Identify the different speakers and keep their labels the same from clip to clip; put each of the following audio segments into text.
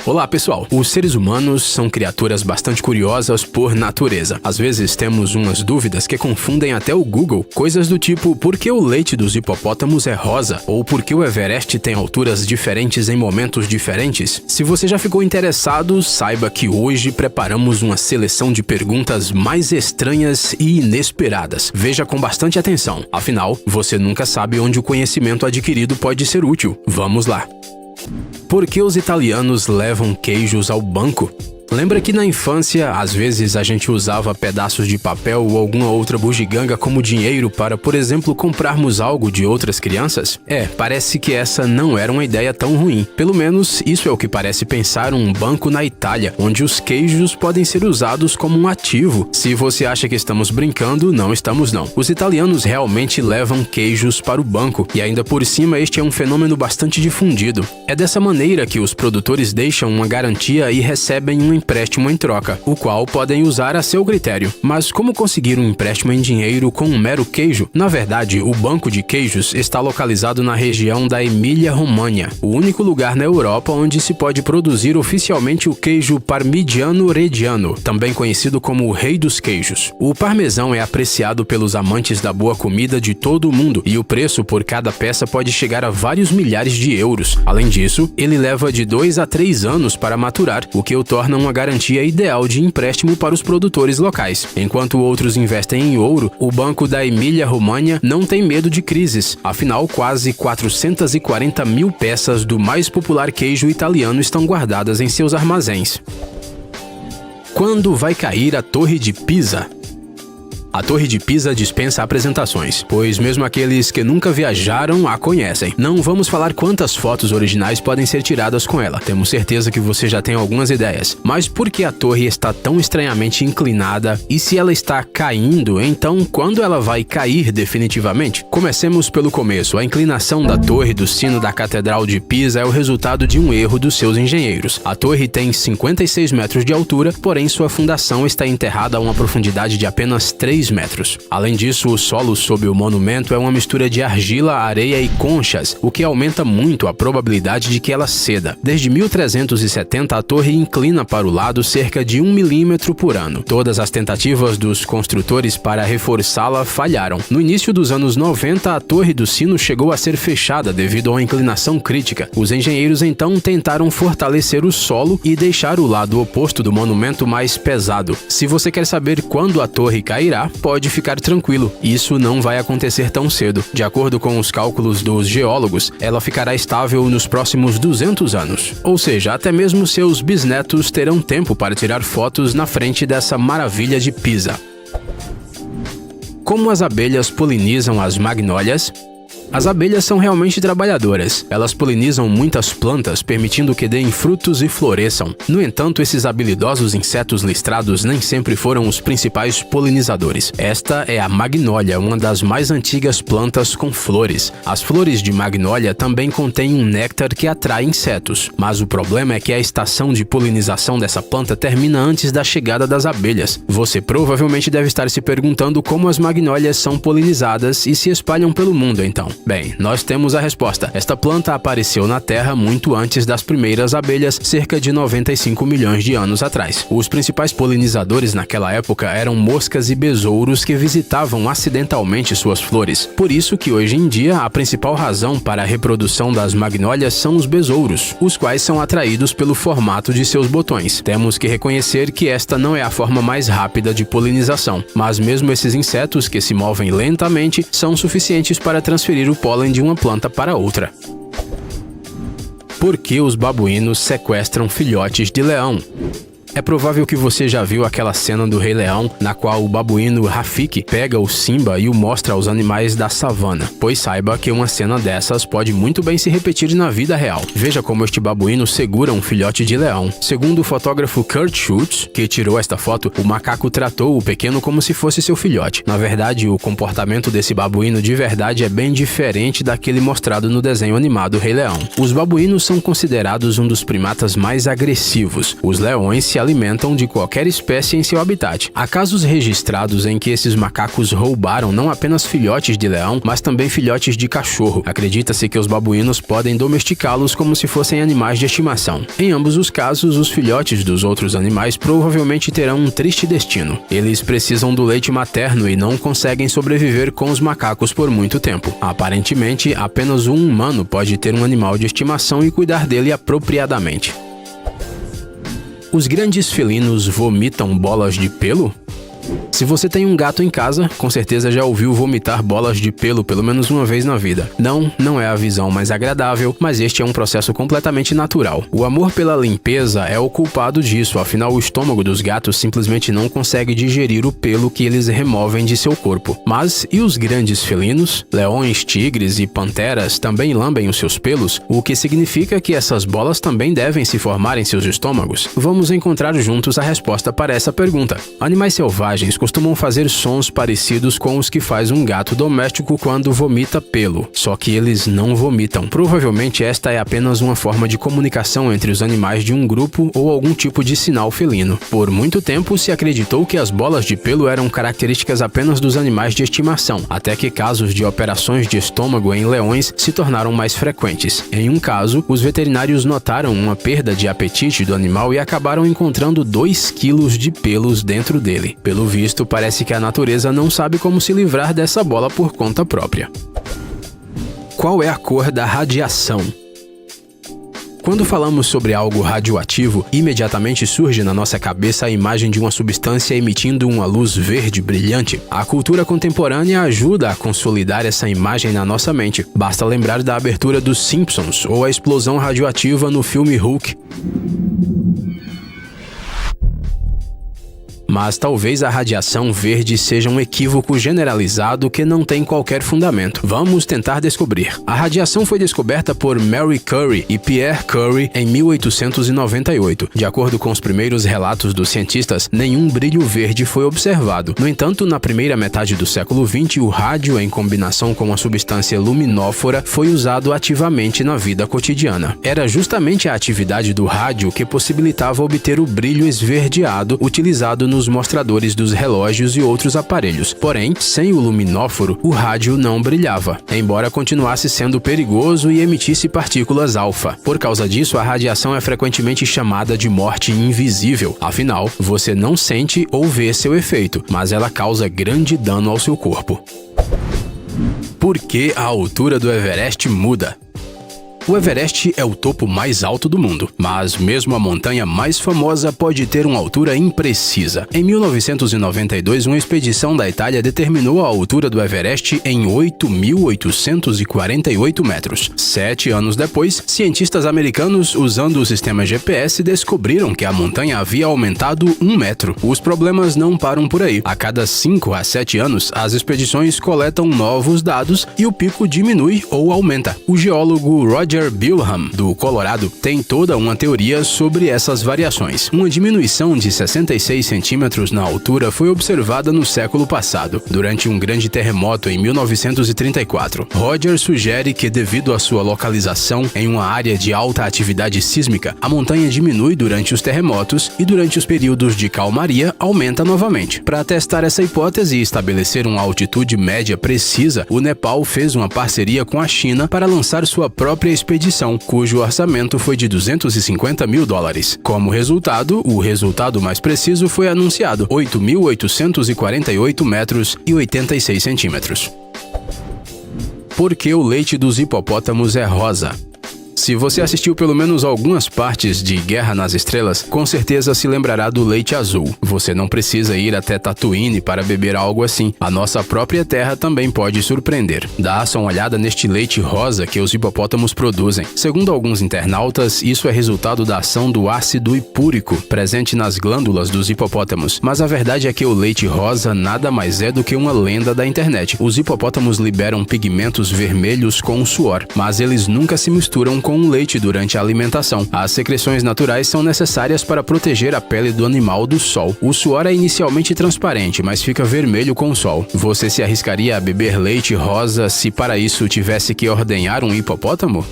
Speaker 1: Olá pessoal, os seres humanos são criaturas bastante curiosas por natureza. Às vezes temos umas dúvidas que confundem até o Google, coisas do tipo por que o leite dos hipopótamos é rosa ou por que o Everest tem alturas diferentes em momentos diferentes. Se você já ficou interessado, saiba que hoje preparamos uma seleção de perguntas mais estranhas e inesperadas. Veja com bastante atenção, afinal, você nunca sabe onde o conhecimento adquirido pode ser útil. Vamos lá! Por que os italianos levam queijos ao banco? Lembra que na infância, às vezes a gente usava pedaços de papel ou alguma outra bugiganga como dinheiro para, por exemplo, comprarmos algo de outras crianças? Parece que essa não era uma ideia tão ruim. Pelo menos isso é o que parece pensar um banco na Itália, onde os queijos podem ser usados como um ativo. Se você acha que estamos brincando, não estamos não. Os italianos realmente levam queijos para o banco, e ainda por cima este é um fenômeno bastante difundido. É dessa maneira que os produtores deixam uma garantia e recebem um empréstimo em troca, o qual podem usar a seu critério. Mas como conseguir um empréstimo em dinheiro com um mero queijo? Na verdade, o banco de queijos está localizado na região da Emília-Romagna, o único lugar na Europa onde se pode produzir oficialmente o queijo Parmigiano Reggiano, também conhecido como o rei dos queijos. O parmesão é apreciado pelos amantes da boa comida de todo o mundo e o preço por cada peça pode chegar a vários milhares de euros. Além disso, ele leva de 2 a 3 anos para maturar, o que o torna uma garantia ideal de empréstimo para os produtores locais. Enquanto outros investem em ouro, o Banco da Emília-Romagna não tem medo de crises. Afinal, quase 440 mil peças do mais popular queijo italiano estão guardadas em seus armazéns. Quando vai cair a Torre de Pisa? A Torre de Pisa dispensa apresentações, pois mesmo aqueles que nunca viajaram a conhecem. Não vamos falar quantas fotos originais podem ser tiradas com ela, temos certeza que você já tem algumas ideias. Mas por que a torre está tão estranhamente inclinada? E se ela está caindo, então quando ela vai cair definitivamente? Comecemos pelo começo. A inclinação da torre do sino da Catedral de Pisa é o resultado de um erro dos seus engenheiros. A torre tem 56 metros de altura, porém sua fundação está enterrada a uma profundidade de apenas 3 metros. Além disso, o solo sob o monumento é uma mistura de argila, areia e conchas, o que aumenta muito a probabilidade de que ela ceda. Desde 1370, a torre inclina para o lado cerca de 1 milímetro por ano. Todas as tentativas dos construtores para reforçá-la falharam. No início dos anos 90, a torre do sino chegou a ser fechada devido a uma inclinação crítica. Os engenheiros então tentaram fortalecer o solo e deixar o lado oposto do monumento mais pesado. Se você quer saber quando a torre cairá, pode ficar tranquilo, isso não vai acontecer tão cedo. De acordo com os cálculos dos geólogos, ela ficará estável nos próximos 200 anos. Ou seja, até mesmo seus bisnetos terão tempo para tirar fotos na frente dessa maravilha de Pisa. Como as abelhas polinizam as magnólias? As abelhas são realmente trabalhadoras. Elas polinizam muitas plantas, permitindo que deem frutos e floresçam. No entanto, esses habilidosos insetos listrados nem sempre foram os principais polinizadores. Esta é a magnólia, uma das mais antigas plantas com flores. As flores de magnólia também contêm um néctar que atrai insetos. Mas o problema é que a estação de polinização dessa planta termina antes da chegada das abelhas. Você provavelmente deve estar se perguntando como as magnólias são polinizadas e se espalham pelo mundo, então. Bem, nós temos a resposta. Esta planta apareceu na Terra muito antes das primeiras abelhas, cerca de 95 milhões de anos atrás. Os principais polinizadores naquela época eram moscas e besouros que visitavam acidentalmente suas flores. Por isso que hoje em dia a principal razão para a reprodução das magnólias são os besouros, os quais são atraídos pelo formato de seus botões. Temos que reconhecer que esta não é a forma mais rápida de polinização, mas mesmo esses insetos que se movem lentamente são suficientes para transferir o pólen de uma planta para outra. Por que os babuínos sequestram filhotes de leão? É provável que você já viu aquela cena do Rei Leão, na qual o babuíno Rafiki pega o Simba e o mostra aos animais da savana. Pois saiba que uma cena dessas pode muito bem se repetir na vida real. Veja como este babuíno segura um filhote de leão. Segundo o fotógrafo Kurt Schultz, que tirou esta foto, o macaco tratou o pequeno como se fosse seu filhote. Na verdade, o comportamento desse babuíno de verdade é bem diferente daquele mostrado no desenho animado Rei Leão. Os babuínos são considerados um dos primatas mais agressivos. Os leões se alimentam de qualquer espécie em seu habitat. Há casos registrados em que esses macacos roubaram não apenas filhotes de leão, mas também filhotes de cachorro. Acredita-se que os babuínos podem domesticá-los como se fossem animais de estimação. Em ambos os casos, os filhotes dos outros animais provavelmente terão um triste destino. Eles precisam do leite materno e não conseguem sobreviver com os macacos por muito tempo. Aparentemente, apenas um humano pode ter um animal de estimação e cuidar dele apropriadamente. Os grandes felinos vomitam bolas de pelo? Se você tem um gato em casa, com certeza já ouviu vomitar bolas de pelo pelo menos uma vez na vida. Não é a visão mais agradável, mas este é um processo completamente natural. O amor pela limpeza é o culpado disso, afinal o estômago dos gatos simplesmente não consegue digerir o pelo que eles removem de seu corpo. Mas e os grandes felinos? Leões, tigres e panteras também lambem os seus pelos, o que significa que essas bolas também devem se formar em seus estômagos? Vamos encontrar juntos a resposta para essa pergunta. Animais selvagens costumam fazer sons parecidos com os que faz um gato doméstico quando vomita pelo, só que eles não vomitam. Provavelmente esta é apenas uma forma de comunicação entre os animais de um grupo ou algum tipo de sinal felino. Por muito tempo se acreditou que as bolas de pelo eram características apenas dos animais de estimação, até que casos de operações de estômago em leões se tornaram mais frequentes. Em um caso, os veterinários notaram uma perda de apetite do animal e acabaram encontrando 2 quilos de pelos dentro dele. Pelo visto, parece que a natureza não sabe como se livrar dessa bola por conta própria. Qual é a cor da radiação? Quando falamos sobre algo radioativo, imediatamente surge na nossa cabeça a imagem de uma substância emitindo uma luz verde brilhante. A cultura contemporânea ajuda a consolidar essa imagem na nossa mente. Basta lembrar da abertura dos Simpsons ou a explosão radioativa no filme Hulk. Mas talvez a radiação verde seja um equívoco generalizado que não tem qualquer fundamento. Vamos tentar descobrir. A radiação foi descoberta por Mary Curie e Pierre Curie em 1898. De acordo com os primeiros relatos dos cientistas, nenhum brilho verde foi observado. No entanto, na primeira metade do século XX, o rádio, em combinação com a substância luminófora, foi usado ativamente na vida cotidiana. Era justamente a atividade do rádio que possibilitava obter o brilho esverdeado utilizado nos mostradores dos relógios e outros aparelhos. Porém, sem o luminóforo, o rádio não brilhava, embora continuasse sendo perigoso e emitisse partículas alfa. Por causa disso, a radiação é frequentemente chamada de morte invisível. Afinal, você não sente ou vê seu efeito, mas ela causa grande dano ao seu corpo. Por que a altura do Everest muda? O Everest é o topo mais alto do mundo, mas mesmo a montanha mais famosa pode ter uma altura imprecisa. Em 1992, uma expedição da Itália determinou a altura do Everest em 8.848 metros. 7 anos depois, cientistas americanos, usando o sistema GPS, descobriram que a montanha havia aumentado 1 metro. Os problemas não param por aí. A cada 5 a 7 anos, as expedições coletam novos dados e o pico diminui ou aumenta. O geólogo Roger Bilham, do Colorado, tem toda uma teoria sobre essas variações. Uma diminuição de 66 centímetros na altura foi observada no século passado, durante um grande terremoto em 1934. Roger sugere que, devido à sua localização em uma área de alta atividade sísmica, a montanha diminui durante os terremotos e, durante os períodos de calmaria, aumenta novamente. Para testar essa hipótese e estabelecer uma altitude média precisa, o Nepal fez uma parceria com a China para lançar sua própria expedição, cujo orçamento foi de $250 mil. Como resultado, o resultado mais preciso foi anunciado: 8.848 metros e 86 centímetros. Por que o leite dos hipopótamos é rosa? Se você assistiu pelo menos algumas partes de Guerra nas Estrelas, com certeza se lembrará do leite azul. Você não precisa ir até Tatooine para beber algo assim. A nossa própria terra também pode surpreender. Dá só uma olhada neste leite rosa que os hipopótamos produzem. Segundo alguns internautas, isso é resultado da ação do ácido hipúrico presente nas glândulas dos hipopótamos. Mas a verdade é que o leite rosa nada mais é do que uma lenda da internet. Os hipopótamos liberam pigmentos vermelhos com o suor, mas eles nunca se misturam com o leite durante a alimentação. As secreções naturais são necessárias para proteger a pele do animal do sol. O suor é inicialmente transparente, mas fica vermelho com o sol. Você se arriscaria a beber leite rosa se para isso tivesse que ordenhar um hipopótamo?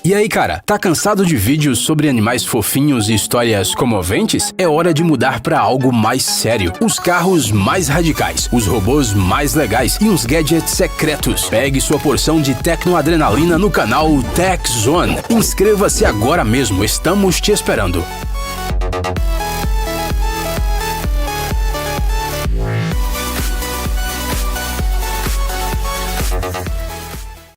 Speaker 2: E aí, cara, tá cansado de vídeos sobre animais fofinhos e histórias comoventes? É hora de mudar pra algo mais sério. Os carros mais radicais, os robôs mais legais e uns gadgets secretos. Pegue sua porção de tecnoadrenalina no canal Tech Zone. Inscreva-se agora mesmo, estamos te esperando.